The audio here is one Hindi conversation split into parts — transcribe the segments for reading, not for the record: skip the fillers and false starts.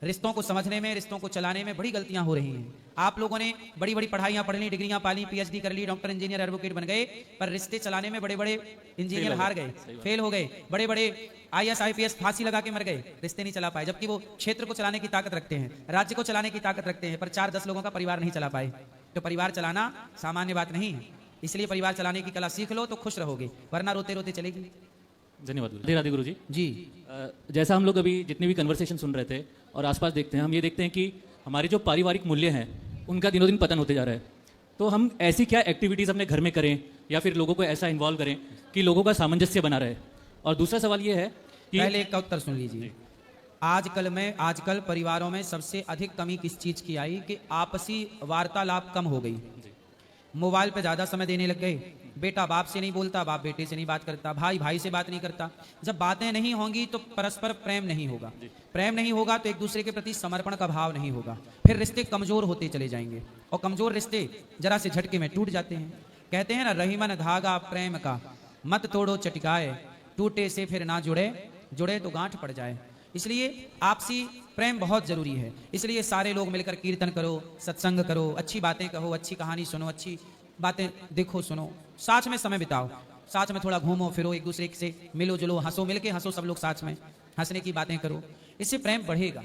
रिश्तों को समझने में, रिश्तों को चलाने में बड़ी गलतियां हो रही हैं। आप लोगों ने बड़ी बड़ी पढ़ाइयां पढ़ ली, डिग्रियां पाली, पीएचडी कर ली, डॉक्टर, इंजीनियर, एडवोकेट बन गए, पर रिश्ते चलाने में बड़े बड़े इंजीनियर हार गए, फेल हो गए। बड़े बड़े आईएएस आईपीएस फांसी लगा के मर गए, रिश्ते नहीं चला पाए, जबकि वो क्षेत्र को चलाने की ताकत रखते हैं, राज्य को चलाने की ताकत रखते हैं, पर 4-10 लोगों का परिवार नहीं चला पाए। तो परिवार चलाना सामान्य बात नहीं है, इसलिए परिवार चलाने की कला सीख लो तो खुश रहोगे, वरना रोते रोते चलेगी। धन्यवाद राधे राधे गुरुजी जी। जैसा हम लोग अभी जितनी भी कन्वर्सेशन सुन रहे थे और आसपास देखते हैं, हम ये देखते हैं कि हमारे जो पारिवारिक मूल्य हैं उनका दिनों दिन पतन होते जा रहा है। तो हम ऐसी क्या एक्टिविटीज़ अपने घर में करें या फिर लोगों को ऐसा इन्वॉल्व करें कि लोगों का सामंजस्य बना रहे। और दूसरा सवाल ये है कि पहले एक का उत्तर सुन लीजिए। आजकल परिवारों में सबसे अधिक कमी किस चीज़ की आई कि आपसी वार्तालाप कम हो गई, मोबाइल पे ज़्यादा समय देने लग गए। बेटा बाप से नहीं बोलता, बाप बेटे से नहीं बात करता, भाई भाई से बात नहीं करता। जब बातें नहीं होंगी तो परस्पर प्रेम नहीं होगा, प्रेम नहीं होगा तो एक दूसरे के प्रति समर्पण का भाव नहीं होगा, फिर रिश्ते कमजोर होते चले जाएंगे और कमजोर रिश्ते जरा से झटके में टूट जाते हैं। कहते हैं ना, रहीमन धागा प्रेम का मत तोड़ो चटकाए, टूटे से फिर ना जुड़े, जुड़े तो गांठ पड़ जाए। इसलिए आपसी प्रेम बहुत जरूरी है। इसलिए सारे लोग मिलकर कीर्तन करो, सत्संग करो, अच्छी बातें कहो, अच्छी कहानी सुनो, अच्छी बातें देखो सुनो, साथ में समय बिताओ, साथ में थोड़ा घूमो फिरो, एक दूसरे से मिलो जुलो, हंसो, मिलके हंसो, सब लोग साथ में हंसने की बातें करो, इससे प्रेम बढ़ेगा।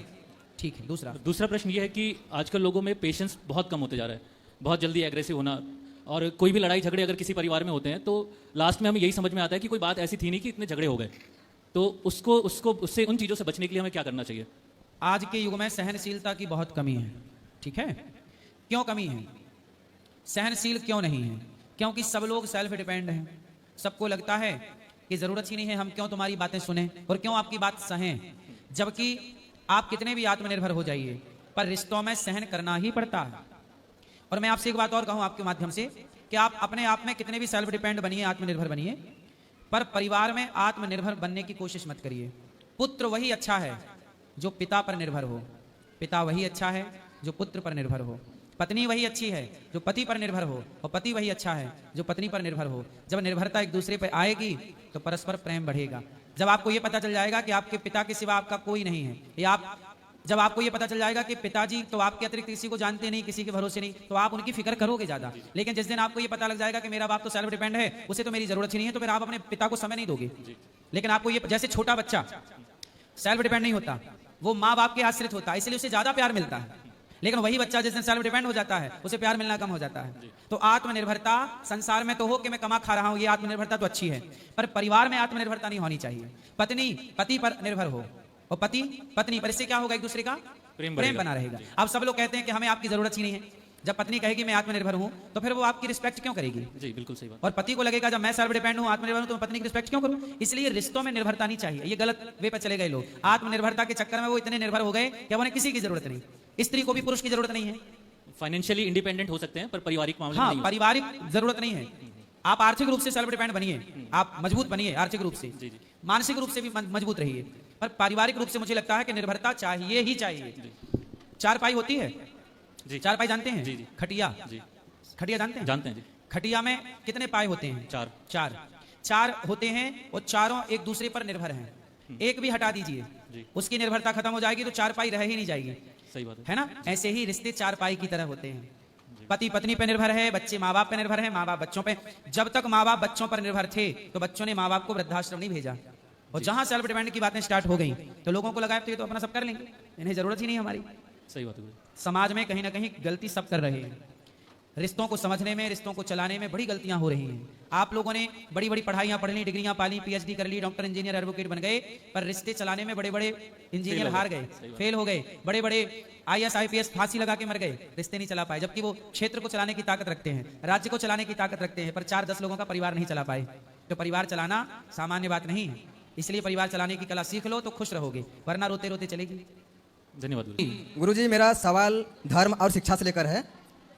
ठीक है। दूसरा प्रश्न ये है कि आजकल लोगों में पेशेंस बहुत कम होते जा रहा है, बहुत जल्दी एग्रेसिव होना, और कोई भी लड़ाई झगड़े अगर किसी परिवार में होते हैं तो लास्ट में हमें यही समझ में आता है कि कोई बात ऐसी थी नहीं कि इतने झगड़े हो गए। तो उससे उन चीज़ों से बचने के लिए हमें क्या करना चाहिए? आज के युग में सहनशीलता की बहुत कमी है। ठीक है, क्यों कमी है? सहनशील क्यों नहीं है? क्योंकि सब लोग सेल्फ डिपेंड हैं। सबको लगता है कि जरूरत ही नहीं है हम क्यों तुम्हारी बातें सुने और क्यों आपकी बात सहें, जबकि आप कितने भी आत्मनिर्भर हो जाइए पर रिश्तों में सहन करना ही पड़ता है। और मैं आपसे एक बात और कहूं आपके माध्यम से कि आप अपने आप में कितने भी सेल्फ डिपेंड बनिए, आत्मनिर्भर बनिए, पर परिवार में आत्मनिर्भर बनने की कोशिश मत करिए। पुत्र वही अच्छा है जो पिता पर निर्भर हो, पिता वही अच्छा है जो पुत्र पर निर्भर हो, पत्नी वही अच्छी है जो पति पर निर्भर हो, और पति वही अच्छा है जो पत्नी पर निर्भर हो। जब निर्भरता एक दूसरे पर आएगी तो परस्पर प्रेम बढ़ेगा। जब आपको यह पता चल जाएगा कि आपके पिता के सिवा आपका कोई नहीं है, या जब आपको यह पता चल जाएगा कि पिताजी तो आपके अतिरिक्त किसी को जानते नहीं, किसी के भरोसे नहीं, तो आप उनकी फिक्र करोगे ज्यादा। लेकिन जिस दिन आपको यह पता लग जाएगा कि मेरा बाप तो सेल्फ डिपेंड है, उसे तो मेरी जरूरत ही नहीं है, तो फिर आप अपने पिता को समय नहीं दोगे। लेकिन आपको ये, जैसे छोटा बच्चा सेल्फ डिपेंड नहीं होता, वो माँ बाप के आश्रित होता है, इसलिए उसे ज्यादा प्यार मिलता है। लेकिन वही बच्चा जिस दिन सेल्फ डिपेंड हो जाता है उसे प्यार मिलना कम हो जाता है। तो आत्मनिर्भरता संसार में तो हो कि मैं कमा खा रहा हूं, ये आत्मनिर्भरता तो अच्छी है, पर परिवार में आत्मनिर्भरता नहीं होनी चाहिए। पत्नी पति पर निर्भर हो और पति पत्नी पर, इससे क्या होगा? एक दूसरे का प्रेम बना रहेगा। अब सब लोग कहते हैं कि हमें आपकी जरूरत ही नहीं है। जब पत्नी कहेगी मैं आत्मनिर्भर हूं तो फिर वो आपकी रिस्पेक्ट क्यों करेगी? जी बिल्कुल सही बात। और पति को लगेगा जब मैं सेल्फ डिपेंड हूं, आत्मनिर्भर हूं, तो मैं पत्नी की रिस्पेक्ट क्यों करूं? इसलिए रिश्तों में निर्भरता नहीं चाहिए। ये गलत वे पर चले गए लोग। आत्मनिर्भरता के चक्कर में वो इतने निर्भर हो गए कि उन्हें किसी की जरूरत नहीं, स्त्री को भी पुरुष की जरूरत नहीं है। फाइनेंशियली इंडिपेंडेंट हो सकते हैं पर पारिवारिक मामले में नहीं। पारिवारिक जरूरत नहीं है। आप आर्थिक रूप से सेल्फ डिपेंड बनिए, आप मजबूत बनिए आर्थिक रूप से, मानसिक रूप से भी मजबूत रहिए, पर पारिवारिक रूप से मुझे लगता है कि निर्भरता चाहिए ही चाहिए। चारपाई होती है जी, चारपाई जानते हैं? जी जी। खटिया जी, खटिया जानते हैं? जानते हैं जी। खटिया में कितने पाए होते हैं? चार होते हैं और चारों एक दूसरे पर निर्भर हैं। एक भी हटा दीजिए उसकी निर्भरता खत्म हो जाएगी तो चारपाई रह ही नहीं जाएगी। सही बात है ना? ऐसे ही रिश्ते चारपाई की तरह होते हैं। पति पत्नी पे निर्भर है, बच्चे माँ बाप पे निर्भर है, माँ बाप बच्चों पे। जब तक माँ बाप बच्चों पर निर्भर थे तो बच्चों ने माँ बाप को वृद्धाश्रम नहीं भेजा, और जहां सेल्फ डिपेंड की बातें स्टार्ट हो गई तो लोगों को लगा तो ये तो अपना सब कर लेंगे, इन्हें जरूरत ही नहीं हमारी। सही बात है। समाज में कहीं ना कहीं गलती सब कर रहे हैं। रिश्तों को समझने में, रिश्तों को चलाने में बड़ी गलतियां हो रही हैं। आप लोगों ने बड़ी बड़ी पढ़ाइयां पढ़ ली, डिग्रियां पाली, पीएचडी कर ली, डॉक्टर, इंजीनियर, एडवोकेट बन गए, पर रिश्ते चलाने में बड़े बड़े इंजीनियर हार गए, फेल हो गए। बड़े बड़े आईएएस आईपीएस फांसी लगा के मर गए, रिश्ते नहीं चला पाए, जबकि वो क्षेत्र को चलाने की ताकत रखते हैं, राज्य को चलाने की ताकत रखते हैं, पर 4-10 लोगों का परिवार नहीं चला पाए। तो परिवार चलाना सामान्य बात नहीं है, इसलिए परिवार चलाने की कला सीख लो तो खुश रहोगे, वरना रोते रोते चलेगी। धन्यवाद गुरुजी। मेरा सवाल धर्म और शिक्षा से लेकर है।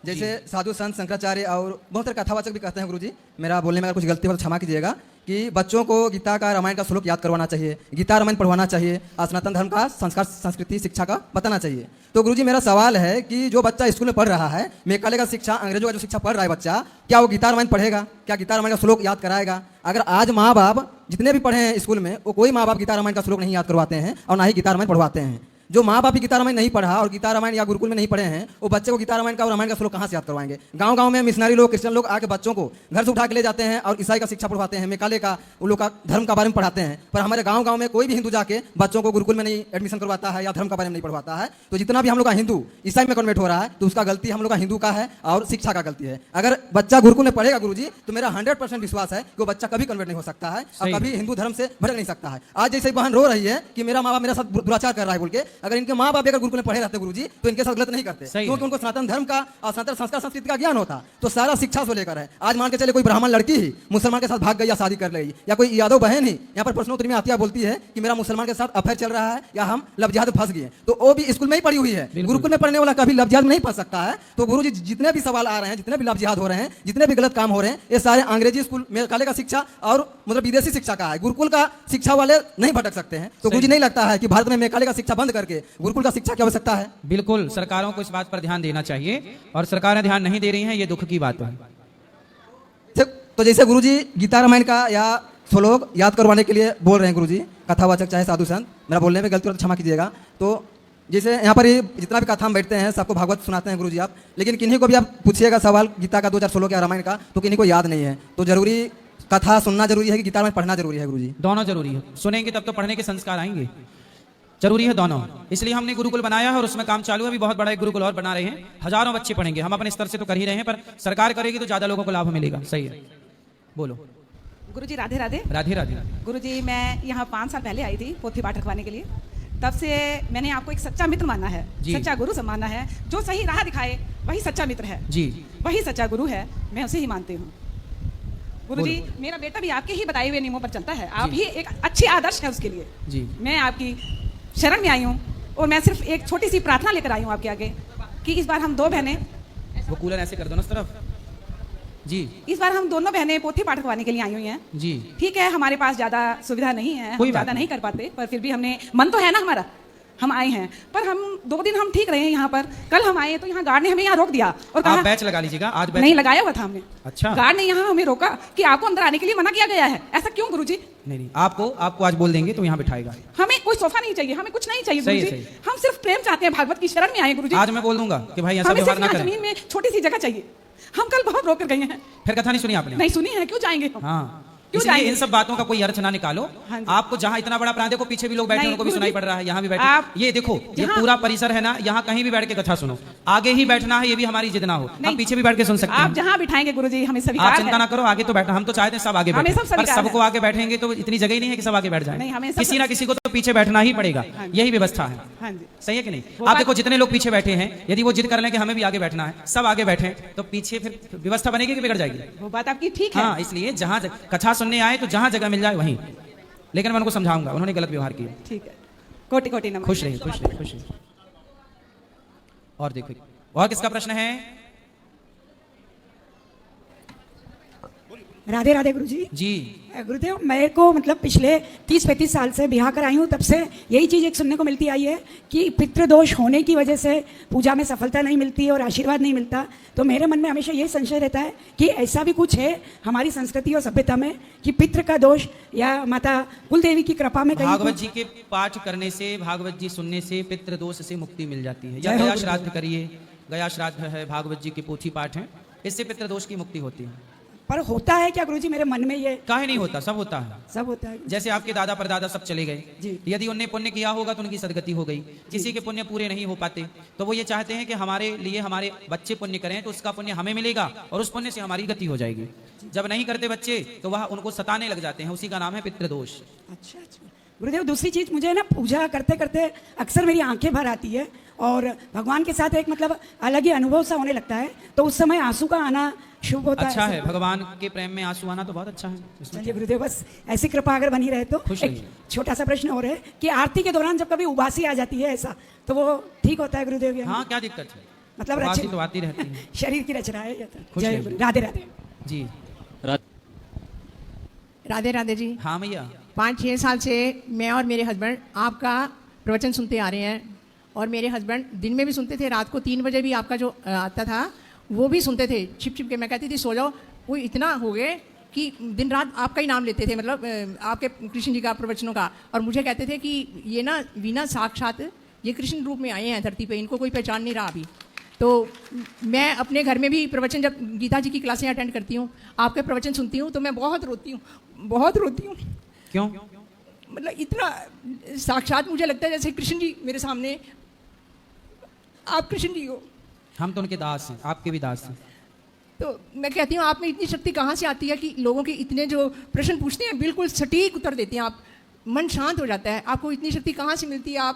जैसे साधु संत शंकराचार्य और बहुत सारे कथावाचक भी कहते हैं गुरुजी, मेरा बोलने में अगर कुछ गलती हो तो क्षमा कीजिएगा, कि बच्चों को गीता का, रामायण का श्लोक याद करवाना चाहिए, गीता रामायण पढ़वाना चाहिए, सनातन धर्म का संस्कार, संस्कृति, शिक्षा का बताना चाहिए। तो गुरुजी मेरा सवाल है कि जो बच्चा स्कूल में पढ़ रहा है, मेघालय का शिक्षा, अंग्रेजों का जो शिक्षा पढ़ रहा है बच्चा, क्या वो गीता रामायण पढ़ेगा? क्या गीता रामायण का श्लोक याद कराएगा? अगर आज माँ बाप जितने भी पढ़े हैं स्कूल में, वो कोई माँ बाप गीता रामायण का श्लोक नहीं याद करवाते हैं और ना ही गीता रामायण पढ़वाते हैं। जो माँ बाप भी गीता रामायण नहीं पढ़ा और गीता रामायण या गुरुकुल में नहीं पढ़े हैं, वो बच्चे को गीता रामायण का और रामायण का श्लोक कहाँ से याद करवाएंगे? गांव गांव में मिशनरी लोग, क्रिश्चियन लोग आके बच्चों को घर से उठा के ले जाते हैं और ईसाई का शिक्षा पढ़वाते हैं, मेकाले का, उन लोग का धर्म का बारे में पढ़ाते हैं। पर हमारे गाँव गाँव में कोई भी हिंदू जाके बच्चों को गुरुकुल में नहीं एडमिशन करवाता है या धर्म का बारे में नहीं पढ़वाता है। तो जितना भी हम लोग का हिंदू ईसाई में कन्वर्ट हो रहा है, तो उसका गलती हम लोग का हिंदू का है और शिक्षा का गलती है। अगर बच्चा गुरुकुल में पढ़ेगा गुरुजी, तो मेरा 100% विश्वास है कि वो बच्चा कभी कन्वर्ट नहीं हो सकता है और कभी हिंदू धर्म से भटक नहीं सकता है। आज जैसे बहन रो रही है कि मेरा माँ बाप मेरे साथ दुराचार कर रहा है बोल के, अगर इनके माँ बाप अगर गुरुकुल में पढ़े रहते गुरुजी, तो इनके साथ गलत नहीं करते, क्योंकि उनको सनातन धर्म का और सनातन संस्कार संस्कृति का ज्ञान होता। तो सारा शिक्षा से लेकर है। आज मान के चले कोई ब्राह्मण लड़की ही मुसलमान के साथ भाग गई या शादी कर लेगी, या कोई यादव बहन ही यहाँ पर प्रश्नोत्तरी में आती है बोलती है कि मेरा मुसलमान के साथ अफेयर चल रहा है या हम लव जिहाद फंस गए, तो वो भी स्कूल में ही पढ़ी हुई है। गुरुकुल में पढ़ने वाला कभी लव जिहाद में नहीं फंस सकता है। तो गुरुजी जितने भी सवाल आ रहे हैं, जितने भी लव जिहाद हो रहे हैं, जितने भी गलत काम हो रहे हैं, ये सारे अंग्रेजी स्कूल मेकाले का शिक्षा और मतलब विदेशी शिक्षा का है। गुरुकुल का शिक्षा वाले नहीं भटक सकते हैं। तो मुझे नहीं लगता है कि भारत में मेकाले का शिक्षा बंद करके गुरुकुल का शिक्षा की आवश्यकता है। बिल्कुल, सरकारों को इस बात पर ध्यान देना चाहिए और सरकारें ध्यान नहीं दे रही हैं, ये दुख की बात है। तो जैसे गुरुजी गीता रामायण का या श्लोक याद करवाने के लिए बोल रहे हैं गुरुजी, कथावाचक चाहे साधु संत, मेरा बोलने में गलती हो तो क्षमा कीजिएगा। तो जैसे यहाँ पर ये जितना भी कथा हम बैठते हैं सबको भागवत सुनाते हैं गुरुजी आप, लेकिन किन्हीं को भी आप पूछिएगा सवाल गीता का 2-4 श्लोक या रामायण का, तो किन्हीं को याद नहीं है। तो जरूरी कथा सुनना जरूरी है कि गीता रामायण पढ़ना जरूरी है गुरुजी? दोनों जरूरी है। सुनेंगे तब तो पढ़ने के संस्कार आएंगे। जरूरी है दोनों, इसलिए हमने गुरुकुल बनाया है और उसमें काम चालू है। अभी बहुत बड़ा एक गुरुकुल और बना रहे हैं, हजारों बच्चे पढ़ेंगे। हम अपने स्तर से तो कर ही रहे हैं, पर सरकार करेगी तो ज्यादा लोगों को लाभ मिलेगा। सही है, बोलो। गुरुजी राधे राधे। राधे राधे। गुरुजी मैं यहाँ 5 साल पहले आई थी पोथी पाठ रखवाने के लिए। तब से मैंने आपको एक सच्चा मित्र माना है, सच्चा गुरु से माना है। जो सही राह दिखाए वही सच्चा मित्र है जी, वही सच्चा गुरु है, मैं उसे ही मानती हूँ। गुरुजी मेरा बेटा भी आपके ही बताए हुए नियमों पर चलता है, आप ही एक अच्छे आदर्श है उसके लिए जी। मैं आपकी शरण में आई हूँ और मैं सिर्फ एक छोटी सी प्रार्थना लेकर आई हूँ आपके आगे कि इस बार हम 2 बहनें, वो कूलर ऐसे कर दो ना उस तरफ जी, इस बार हम दोनों बहनें पोथी पाठ करवाने के लिए आई हुई हैं जी। ठीक है, हमारे पास ज्यादा सुविधा नहीं है, हम ज्यादा नहीं कर पाते, पर फिर भी हमने मन तो है ना हमारा, हम आए हैं। पर हम 2 दिन हम ठीक रहे हैं यहाँ पर। कल हम आए तो यहाँ गार्ड ने हमें यहाँ रोक दिया और कहा, आप बैच लगा लीजिएगा। आज बैच नहीं लगाया हुआ था हमने। अच्छा, गार्ड ने यहाँ हमें रोका कि आपको अंदर आने के लिए मना किया गया है। ऐसा क्यों गुरुजी? नहीं, आपको आज बोल देंगे तो यहाँ बिठाएगा। हमें कोई सोफा नहीं चाहिए, हमें कुछ नहीं चाहिए गुरुजी, हम सिर्फ प्रेम चाहते हैं, भागवत की शरण में आए गुरुजी। आज मैं बोल दूंगा कि भाई ऐसा व्यवहार ना करें। जमीन में छोटी सी जगह चाहिए। हम कल बहुत रोक कर गए हैं। फिर कथा नहीं सुनी आपने? नहीं सुनी है, क्यों जाएंगे? हाँ, इसलिए इन सब बातों का कोई अर्थ ना निकालो। आपको जहाँ इतना बड़ा प्राण, देखो पीछे भी लोग बैठे, उनको भी सुनाई पड़ रहा है, यहाँ भी बैठे। ये देखो, ये पूरा परिसर है ना, यहाँ कहीं भी बैठ के कथा सुनो। आगे ही बैठना है, ये भी हमारी जिद ना हो, हम पीछे भी बैठ के सुन सकते हैं। आप जहाँ बिठाएंगे गुरुजी हमें सभी, आप चिंता ना करो, आगे तो बैठना। हम तो चाहते हैं सब आगे बैठे, पर सबको आगे बैठेंगे तो इतनी जगह नहीं है कि सब आगे बैठ जाए। किसी ना किसी को तो पीछे बैठना ही पड़ेगा, यही व्यवस्था है। सही है कि नहीं? आप देखो जितने लोग पीछे बैठे हैं, यदि वो जिद कर लें कि हमें भी आगे बैठना है, सब आगे बैठे, तो पीछे फिर व्यवस्था बनेगी कि बिगड़ जाएगी? वो बात आपकी ठीक है। हाँ, इसलिए जहाँ कथा सुनने आए तो जहाँ जगह मिल जाए वहीं। लेकिन मैं उनको समझाऊंगा, उन्होंने गलत व्यवहार किया। ठीक है, कोटि कोटि नमन। खुश रहिए, खुश रहिए, खुश रहिए। और देखो, और किसका प्रश्न है? राधे राधे गुरुजी जी। गुरुदेव, मेरे को मतलब पिछले 30-35 साल से बिहार कर आई हूँ, तब से यही चीज़ एक सुनने को मिलती आई है कि पितृदोष होने की वजह से पूजा में सफलता नहीं मिलती और आशीर्वाद नहीं मिलता। तो मेरे मन में हमेशा ये संशय रहता है कि ऐसा भी कुछ है हमारी संस्कृति और सभ्यता में कि पितृ का दोष या माता कुलदेवी की कृपा में भागवत जी के पाठ करने से, भागवत जी सुनने से पितृदोष से मुक्ति मिल जाती है। या गया श्राद्ध करिए, गया श्राद्ध है, भागवत जी के पोथी पाठ है, इससे पितृदोष की मुक्ति होती है। पर होता है क्या गुरुजी? मेरे मन में ये काहे नहीं होता, सब होता है, सब होता है। जैसे आपके दादा परदादा सब चले गए, यदि उनने पुण्य किया होगा तो उनकी सदगति हो गई। किसी के पुण्य पूरे नहीं हो पाते तो वो ये चाहते हैं कि हमारे लिए हमारे बच्चे पुण्य करें, तो उसका पुण्य हमें मिलेगा और उस पुण्य से हमारी गति हो जाएगी। जब नहीं करते बच्चे तो वह उनको सताने लग जाते हैं, उसी का नाम है पितृदोष। अच्छा अच्छा गुरुदेव, दूसरी चीज, मुझे ना पूजा करते करते अक्सर मेरी आंखें भर आती है और भगवान के साथ एक मतलब अलग ही अनुभव सा होने लगता है, तो उस समय आंसू का आना शुभ होता अच्छा है। भगवान के प्रेम में आंसू आना तो बहुत अच्छा है। चलिए गुरुदेव, बस ऐसी कृपा अगर बनी रहे तो। एक छोटा सा प्रश्न और है कि आरती के दौरान जब कभी उबासी आ जाती है ऐसा, तो वो ठीक होता है गुरुदेव? हाँ, क्या दिक्कत है? मतलब उबासी तो आती रहती है, शरीर की रचना है। राधे राधे जी। राधे राधे जी। हाँ भैया, 5-6 साल से मैं और मेरे हस्बैंड आपका प्रवचन सुनते आ रहे हैं, और मेरे हस्बैंड दिन में भी सुनते थे, रात को 3 बजे भी आपका जो आता था वो भी सुनते थे छिप छिप के। मैं कहती थी सो जाओ, वो इतना हो गए कि दिन रात आपका ही नाम लेते थे, मतलब आपके कृष्ण जी का प्रवचनों का, और मुझे कहते थे कि ये ना वीणा साक्षात ये कृष्ण रूप में आए हैं धरती पे, इनको कोई पहचान नहीं रहा अभी। तो मैं अपने घर में भी प्रवचन, जब गीता जी की क्लासें अटेंड करती हूँ, आपके प्रवचन सुनती हूँ, तो मैं बहुत रोती हूँ, बहुत रोती हूँ। क्यों? मतलब इतना साक्षात मुझे लगता है जैसे कृष्ण जी मेरे सामने, आप कृष्ण जी हो। हम तो उनके दास हैं, आपके भी दास हैं। तो मैं कहती हूँ आप में इतनी शक्ति कहाँ से आती है कि लोगों के इतने जो प्रश्न पूछते हैं बिल्कुल सटीक उत्तर देते हैं आप, मन शांत हो जाता है। आपको इतनी शक्ति कहाँ से मिलती है?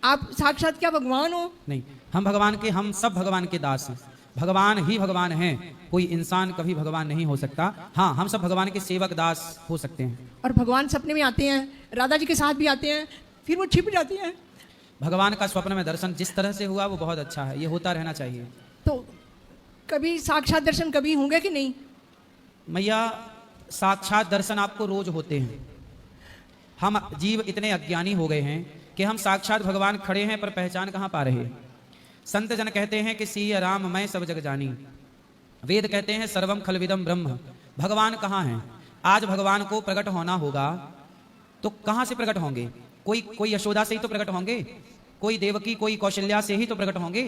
आप साक्षात क्या भगवान हो? नहीं, हम सब भगवान के दास हैं। भगवान ही भगवान हैं, कोई इंसान कभी भगवान नहीं हो सकता। हाँ, हम सब भगवान के सेवक दास हो सकते हैं। और भगवान सपने में आते हैं, राधा जी के साथ भी आते हैं, फिर वो छिप जाते हैं। भगवान का स्वप्न में दर्शन जिस तरह से हुआ वो बहुत अच्छा है, ये होता रहना चाहिए। तो कभी साक्षात दर्शन कभी होंगे कि नहीं? मैया, साक्षात दर्शन आपको रोज होते हैं। हम जीव इतने अज्ञानी हो गए हैं कि हम साक्षात भगवान खड़े हैं पर पहचान कहाँ पा रहे हैं। संत जन कहते हैं कि सीय राम मैं सब जग जानी, वेद कहते हैं सर्वम खलविदम ब्रह्म। भगवान कहाँ हैं? आज भगवान को प्रकट होना होगा तो कहाँ से प्रकट होंगे? कोई यशोदा से ही तो प्रकट होंगे, कोई देवकी, कोई कौशल्या से ही तो प्रकट होंगे।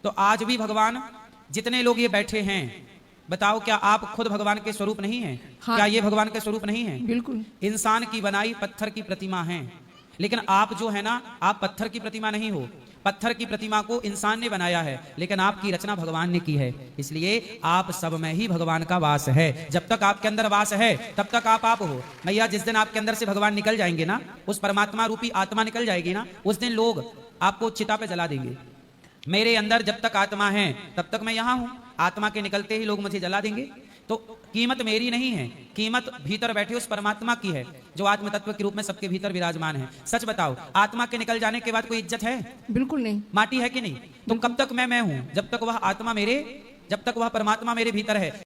तो आज भी भगवान, जितने लोग ये बैठे हैं, बताओ क्या आप खुद भगवान के स्वरूप नहीं हैं? हाँ। क्या ये भगवान के स्वरूप नहीं है? बिल्कुल। इंसान की बनाई पत्थर की प्रतिमा है, लेकिन आप जो है ना, आप पत्थर की प्रतिमा नहीं हो। पत्थर की प्रतिमा को इंसान ने बनाया है, लेकिन आपकी रचना भगवान ने की है। इसलिए आप सब में ही भगवान का वास है। जब तक आपके अंदर वास है तब तक आप हो। मैया, जिस दिन आपके अंदर से भगवान निकल जाएंगे ना, उस परमात्मा रूपी आत्मा निकल जाएगी ना, उस दिन लोग आपको चिता पे जला देंगे। मेरे अंदर जब तक आत्मा है तब तक मैं यहाँ हूँ, आत्मा के निकलते ही लोग मुझे जला देंगे। तो कीमत मेरी नहीं है, कीमत भीतर बैठे उस परमात्मा की है जो आत्म तत्व के रूप में सबके भीतर विराजमान है। सच बताओ, आत्मा के निकल जाने के बाद कोई इज्जत है? बिल्कुल नहीं। माटी है कि नहीं? तो कब तक मैं हूं? जब तक वह आत्मा मेरे, जब तक वह परमात्मा मेरे भीतर है।